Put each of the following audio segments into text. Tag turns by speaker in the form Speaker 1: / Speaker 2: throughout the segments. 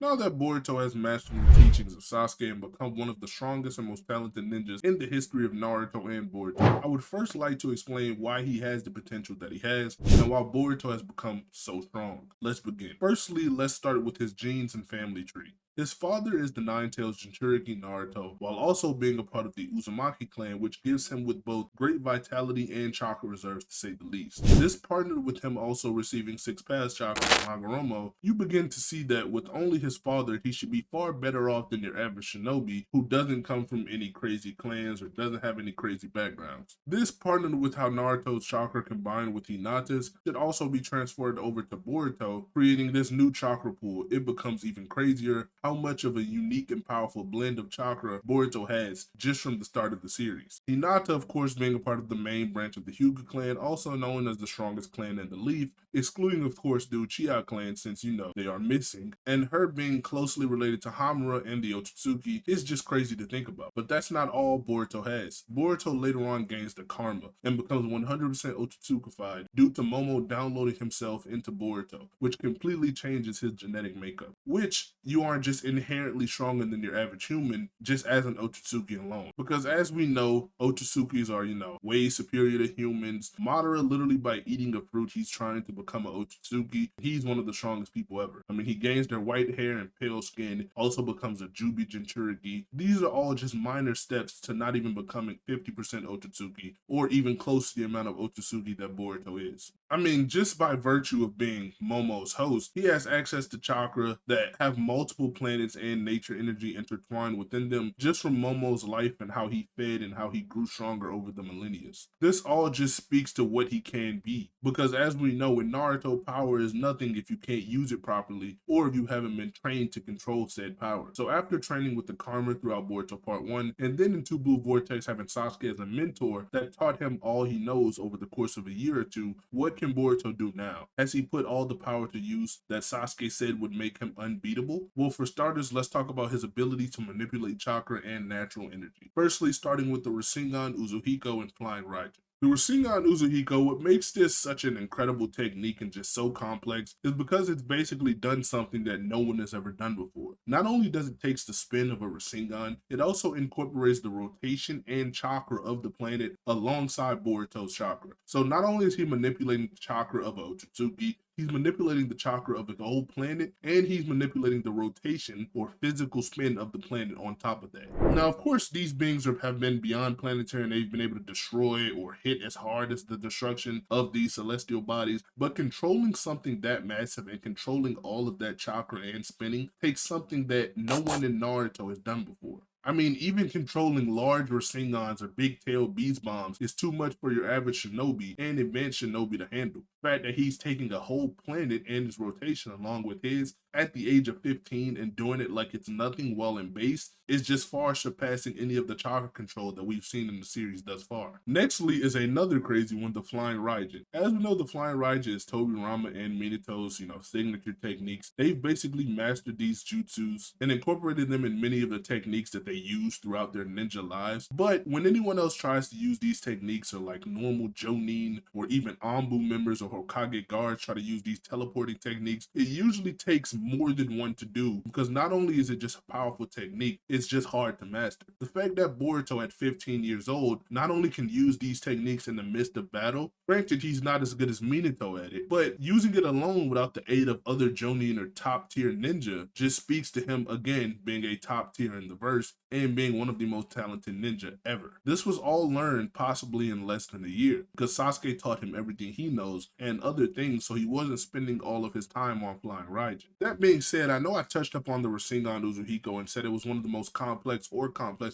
Speaker 1: Now that Boruto has mastered the teachings of Sasuke and become one of the strongest and most talented ninjas in the history of Naruto and Boruto, I would first like to explain why he has the potential that he has and why Boruto has become so strong. Let's begin. Firstly, let's start with his genes and family tree. His father is the Nine-Tails Jinchuriki Naruto, while also being a part of the Uzumaki clan, which gives him with both great vitality and chakra reserves to say the least. This partnered with him also receiving 6 pass chakra from Hagoromo. You begin to see that with only his father, he should be far better off than your average shinobi who doesn't come from any crazy clans or doesn't have any crazy backgrounds. This partnered with how Naruto's chakra combined with Hinata's should also be transferred over to Boruto, creating this new chakra pool. It becomes even crazier how much of a unique and powerful blend of chakra Boruto has just from the start of the series. Hinata, of course, being a part of the main branch of the Hyuga clan, also known as the strongest clan in the Leaf, excluding, of course, the Uchiha clan since, they are missing, and her being closely related to Hamura and the Otsutsuki is just crazy to think about. But that's not all Boruto has. Boruto later on gains the Karma and becomes 100% Otsutsukified due to Momo downloading himself into Boruto, which completely changes his genetic makeup, which you aren't just inherently stronger than your average human just as an Otsutsuki alone. Because as we know, Otsutsukis are, way superior to humans. Madara, literally by eating a fruit, he's trying to become an Otsutsuki. He's one of the strongest people ever. I mean, he gains their white hair and pale skin, also becomes a Jubi Jinchuriki. These are all just minor steps to not even becoming 50% Otsutsuki, or even close to the amount of Otsutsuki that Boruto is. I mean, just by virtue of being Momo's host, he has access to chakra that have multiple planets and nature energy intertwined within them just from Momo's life and how he fed and how he grew stronger over the millennia. This all just speaks to what he can be, because as we know in Naruto, power is nothing if you can't use it properly or if you haven't been trained to control said power. So after training with the Karma throughout Boruto Part 1 and then in Two Blue Vortex having Sasuke as a mentor that taught him all he knows over the course of a year or two, what can Boruto do now? Has he put all the power to use that Sasuke said would make him unbeatable? Well, for starters, let's talk about his ability to manipulate chakra and natural energy. Firstly, starting with the Rasengan, Uzuhiko, and Flying Raijin. The Rasengan Uzuhiko, what makes this such an incredible technique and just so complex is because it's basically done something that no one has ever done before. Not only does it take the spin of a Rasengan, it also incorporates the rotation and chakra of the planet alongside Boruto's chakra. So not only is he manipulating the chakra of a Otsutsuki, he's manipulating the chakra of the whole planet, and he's manipulating the rotation or physical spin of the planet on top of that. Now, of course, these beings have been beyond planetary and they've been able to destroy or hit as hard as the destruction of these celestial bodies, but controlling something that massive and controlling all of that chakra and spinning takes something that no one in Naruto has done before. I mean, even controlling large Rasengans or big-tailed beast bombs is too much for your average shinobi and advanced shinobi to handle. The fact that he's taking a whole planet and its rotation along with his at the age of 15 and doing it like it's nothing while in base is just far surpassing any of the chakra control that we've seen in the series thus far. Nextly is another crazy one, the Flying Raijin. As we know, the Flying Raijin is Tobirama and Minato's, signature techniques. They've basically mastered these jutsus and incorporated them in many of the techniques that they use throughout their ninja lives. But when anyone else tries to use these techniques, or like normal Jonin or even Anbu members or Hokage guards try to use these teleporting techniques, it usually takes more than one to do, because not only is it just a powerful technique, it's just hard to master. The fact that Boruto at 15 years old not only can use these techniques in the midst of battle, granted he's not as good as Minato at it, but using it alone without the aid of other Jonin or top tier ninja just speaks to him again being a top tier in the verse and being one of the most talented ninja ever. This was all learned possibly in less than a year, because Sasuke taught him everything he knows and other things, so he wasn't spending all of his time on Flying Raijin. That being said, I know I touched upon the Rasengan Uzuhiko and said it was one of the most complex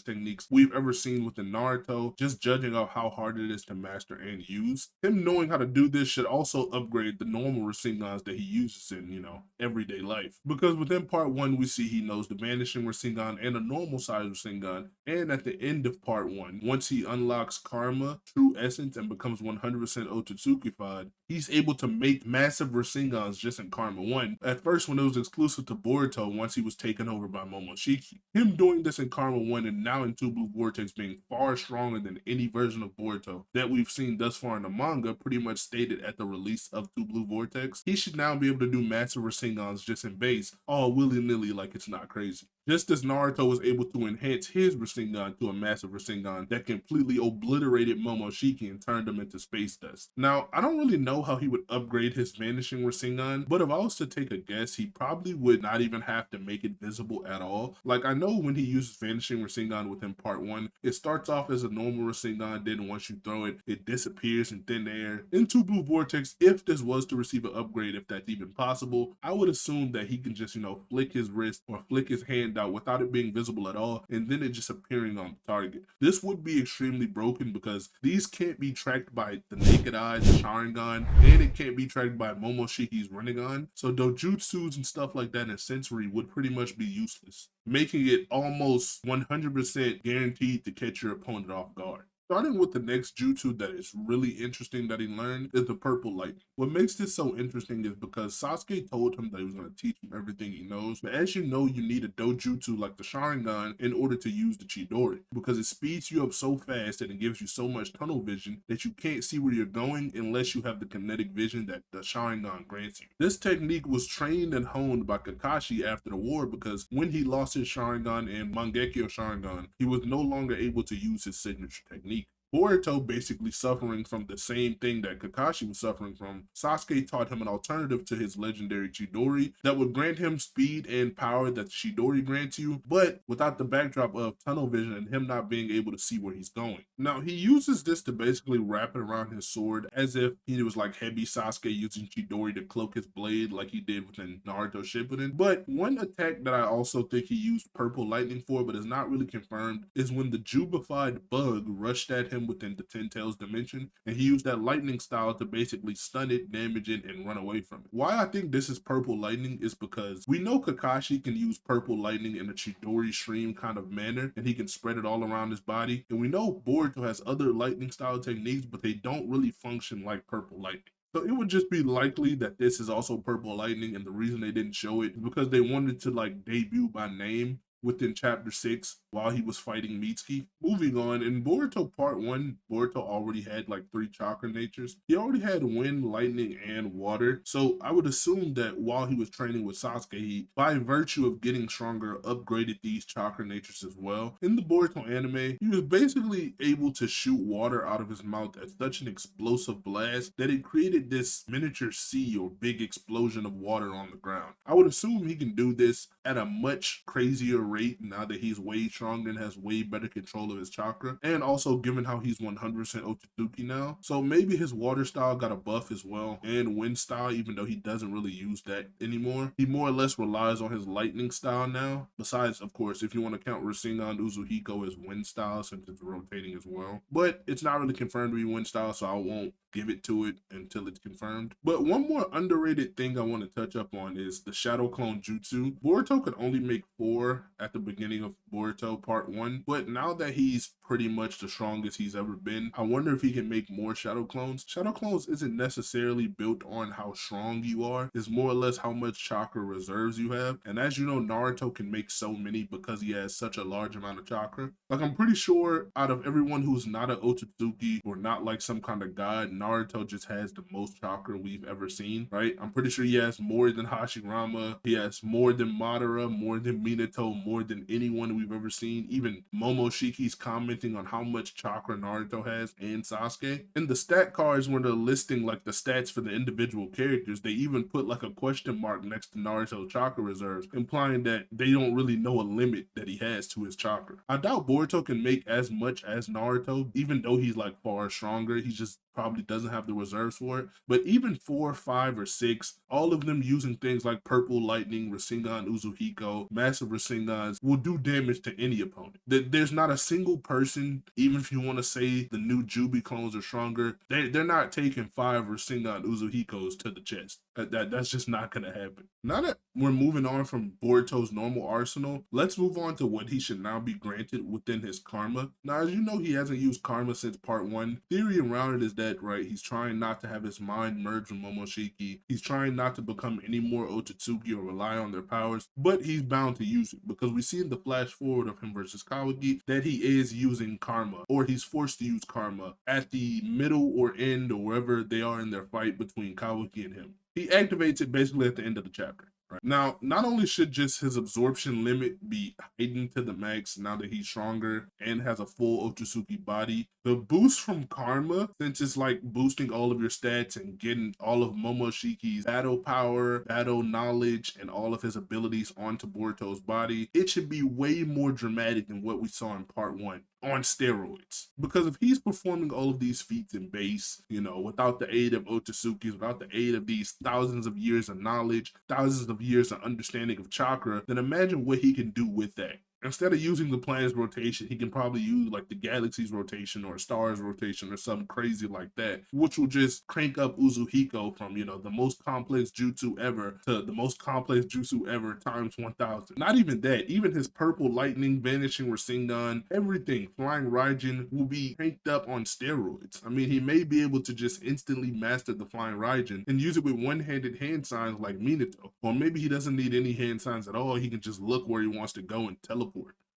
Speaker 1: techniques we've ever seen within Naruto, just judging of how hard it is to master and use. Him knowing how to do this should also upgrade the normal Rasengans that he uses in, everyday life. Because within part 1, we see he knows the Vanishing Rasengan and a normal size Rasengan, and at the end of part 1, once he unlocks Karma, True Essence, and becomes 100% Otsutsukified, he's able to make massive Rasengans just in Karma 1. At first, when it was exclusive to Boruto, once he was taken over by Momoshiki. Him doing this in Karma 1 and now in Two Blue Vortex being far stronger than any version of Boruto that we've seen thus far in the manga, pretty much stated at the release of Two Blue Vortex, he should now be able to do massive Rasengans just in base, all willy-nilly like it's not crazy. Just as Naruto was able to enhance his Rasengan to a massive Rasengan that completely obliterated Momoshiki and turned him into space dust. Now, I don't really know how he would upgrade his vanishing Rasengan, but if I was to take a guess, he probably would not even have to make it visible at all. Like, I know when he uses vanishing Rasengan within part 1, it starts off as a normal Rasengan, then once you throw it, it disappears in thin air. In Two Blue Vortex, if this was to receive an upgrade, if that's even possible, I would assume that he can just, flick his wrist or flick his hand out without it being visible at all, and then it just appearing on the target. This would be extremely broken because these can't be tracked by the naked eye, the Sharingan, and it can't be tracked by Momoshiki's Rinnegan. So dojutsus and stuff like that in Sensory would pretty much be useless, making it almost 100% guaranteed to catch your opponent off guard. Starting with the next jutsu that is really interesting that he learned is the purple lightning. What makes this so interesting is because Sasuke told him that he was going to teach him everything he knows, but as you know, you need a dojutsu like the Sharingan in order to use the Chidori, because it speeds you up so fast and it gives you so much tunnel vision that you can't see where you're going unless you have the kinetic vision that the Sharingan grants you. This technique was trained and honed by Kakashi after the war because when he lost his Sharingan and Mangekyo Sharingan, he was no longer able to use his signature technique. Boruto basically suffering from the same thing that Kakashi was suffering from. Sasuke taught him an alternative to his legendary Chidori that would grant him speed and power that the Chidori grants you, but without the backdrop of tunnel vision and him not being able to see where he's going. Now, he uses this to basically wrap it around his sword as if he was like heavy Sasuke using Chidori to cloak his blade like he did within Naruto Shippuden. But one attack that I also think he used purple lightning for, but is not really confirmed, is when the Jubified bug rushed at him within the Ten Tails dimension, and he used that lightning style to basically stun it, damage it, and run away from it. Why I think this is purple lightning is because we know Kakashi can use purple lightning in a Chidori stream kind of manner, and he can spread it all around his body, and we know Boruto has other lightning style techniques, but they don't really function like purple lightning. So it would just be likely that this is also purple lightning, and the reason they didn't show it is because they wanted to like debut by name within chapter 6 while he was fighting Mitsuki. Moving on, in Boruto part 1, Boruto already had like 3 chakra natures. He already had wind, lightning, and water. So I would assume that while he was training with Sasuke, he, by virtue of getting stronger, upgraded these chakra natures as well. In the Boruto anime, he was basically able to shoot water out of his mouth at such an explosive blast that it created this miniature sea or big explosion of water on the ground. I would assume he can do this at a much crazier rate now that he's way stronger and has way better control of his chakra, and also given how he's 100% Otsutsuki now, so maybe his water style got a buff as well, and wind style, even though he doesn't really use that anymore. He more or less relies on his lightning style now, besides of course if you want to count Rasengan Uzuhiko as wind style since it's rotating as well, but it's not really confirmed to be wind style, so I won't give it to it until it's confirmed. But one more underrated thing I want to touch up on is the Shadow Clone Jutsu. Boruto could only make 4 at the beginning of Boruto part 1, but now that he's pretty much the strongest he's ever been, I wonder if he can make more Shadow Clones. Shadow Clones isn't necessarily built on how strong you are, it's more or less how much chakra reserves you have, and as you know, Naruto can make so many because he has such a large amount of chakra. Like, I'm pretty sure out of everyone who's not an Otsutsuki or not like some kind of god, Naruto just has the most chakra we've ever seen, right? I'm pretty sure he has more than Hashirama, he has more than Madara, more than Minato, more than anyone we've ever seen. Even Momoshiki's commenting on how much chakra Naruto has and Sasuke. In the stat cards when they're listing like the stats for the individual characters, they even put like a question mark next to Naruto's chakra reserves, implying that they don't really know a limit that he has to his chakra. I doubt Boruto can make as much as Naruto, even though he's like far stronger. He just probably doesn't have the reserves for it. But even 4, 5, or 6, all of them using things like purple lightning, Rasengan Uzuhiko, massive Rasengans will do damage to any opponent. There's not a single person person, even if you want to say the new Jubi clones are stronger, they're not taking 5 Rasengan Uzuhikos to the chest. That's just not gonna happen. Now that we're moving on from Boruto's normal arsenal, let's move on to what he should now be granted within his karma. Now, as you know, he hasn't used karma since part 1. Theory around it is that, right, he's trying not to have his mind merge with Momoshiki. He's trying not to become any more Otsutsuki or rely on their powers, but he's bound to use it because we see in the flash forward of him versus Kawaki that he is using karma, or he's forced to use karma at the middle or end or wherever they are in their fight between Kawaki and him. He activates it basically at the end of the chapter. Right. Now, not only should just his absorption limit be heightened to the max now that he's stronger and has a full Otsutsuki body, the boost from karma, since it's like boosting all of your stats and getting all of Momoshiki's battle power, battle knowledge, and all of his abilities onto Boruto's body, it should be way more dramatic than what we saw in part 1 on steroids. Because if he's performing all of these feats in base, you know, without the aid of Otsutsuki's, without the aid of these thousands of years of knowledge, thousands of years of understanding of chakra, then imagine what he can do with that. Instead of using the planet's rotation, he can probably use like the galaxy's rotation or a star's rotation or something crazy like that, which will just crank up Uzuhiko from, you know, the most complex jutsu ever to the most complex jutsu ever times 1000. Not even that, even his purple lightning, vanishing Rasengan, everything, flying Raijin will be cranked up on steroids. I mean, he may be able to just instantly master the flying Raijin and use it with one-handed hand signs like Minato. Or maybe he doesn't need any hand signs at all, he can just look where he wants to go and teleport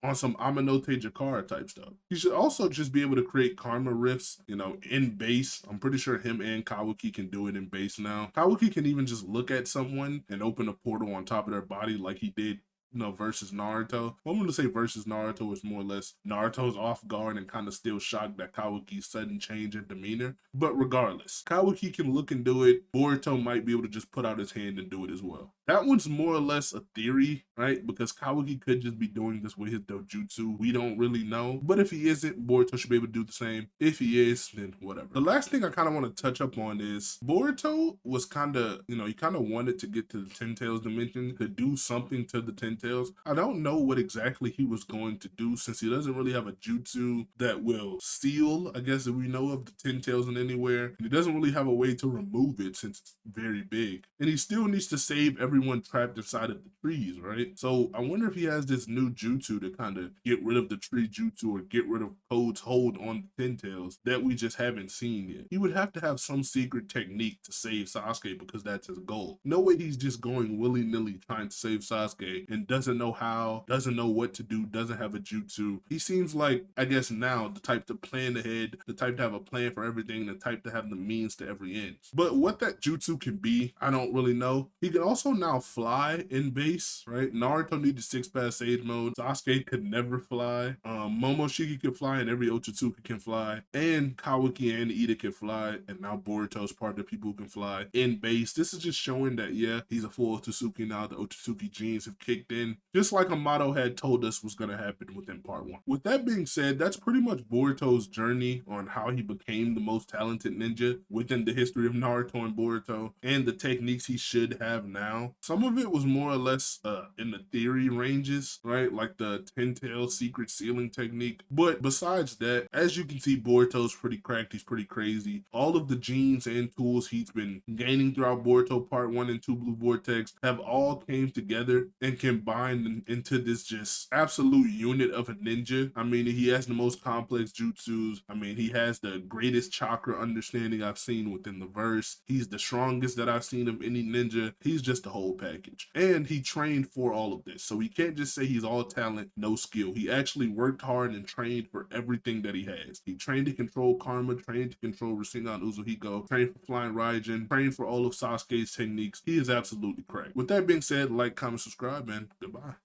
Speaker 1: on some Aminote Jakara type stuff. He should also just be able to create karma rifts, you know, in base. I'm pretty sure him and Kawaki can do it in base now. Kawaki can even just look at someone and open a portal on top of their body like he did, you know, versus Naruto. I'm going to say versus Naruto is more or less Naruto's off guard and kind of still shocked at Kawaki's sudden change in demeanor. But regardless, Kawaki can look and do it. Boruto might be able to just put out his hand and do it as well. That one's more or less a theory, right? Because Kawaki could just be doing this with his dojutsu. We don't really know. But if he isn't, Boruto should be able to do the same. If he is, then whatever. The last thing I kind of want to touch up on is Boruto was kind of, you know, he kind of wanted to get to the Ten Tails dimension to do something to the Ten Tails. I don't know what exactly he was going to do since he doesn't really have a jutsu that will seal, I guess, if we know of the Ten Tails in anywhere. And he doesn't really have a way to remove it since it's very big. And he still needs to save everyone trapped inside of the trees, right? So I wonder if he has this new jutsu to kind of get rid of the tree jutsu or get rid of Code's hold on the Ten Tails that we just haven't seen yet. He would have to have some secret technique to save Sasuke because that's his goal. No way he's just going willy-nilly trying to save Sasuke and doesn't know how, doesn't know what to do, doesn't have a jutsu. He seems like, I guess now, the type to plan ahead, the type to have a plan for everything, the type to have the means to every end. But what that jutsu can be, I don't really know. He can also now fly in base, right? Naruto needed 6-pass Sage mode. Sasuke could never fly. Momoshiki could fly and every Otsutsuki can fly. And Kawaki and Ida can fly. And now Boruto's part of the people who can fly in base. This is just showing that, yeah, he's a full Otsutsuki now. The Otsutsuki genes have kicked in. Just like Amato had told us was going to happen within part 1. With that being said, that's pretty much Boruto's journey on how he became the most talented ninja within the history of Naruto and Boruto and the techniques he should have now. Some of it was more or less in the theory ranges, right? Like the 10-tail secret sealing technique. But besides that, as you can see, Boruto's pretty cracked. He's pretty crazy. All of the genes and tools he's been gaining throughout Boruto Part 1 and 2 Blue Vortex have all came together and combined into this just absolute unit of a ninja. I mean, he has the most complex jutsus. I mean, he has the greatest chakra understanding I've seen within the verse. He's the strongest that I've seen of any ninja. He's just a whole package. And he trained for all of this. So he can't just say he's all talent, no skill. He actually worked hard and trained for everything that he has. He trained to control karma, trained to control Rasengan Uzuhiko, trained for flying Raijin, trained for all of Sasuke's techniques. He is absolutely correct. With that being said, like, comment, subscribe, and goodbye.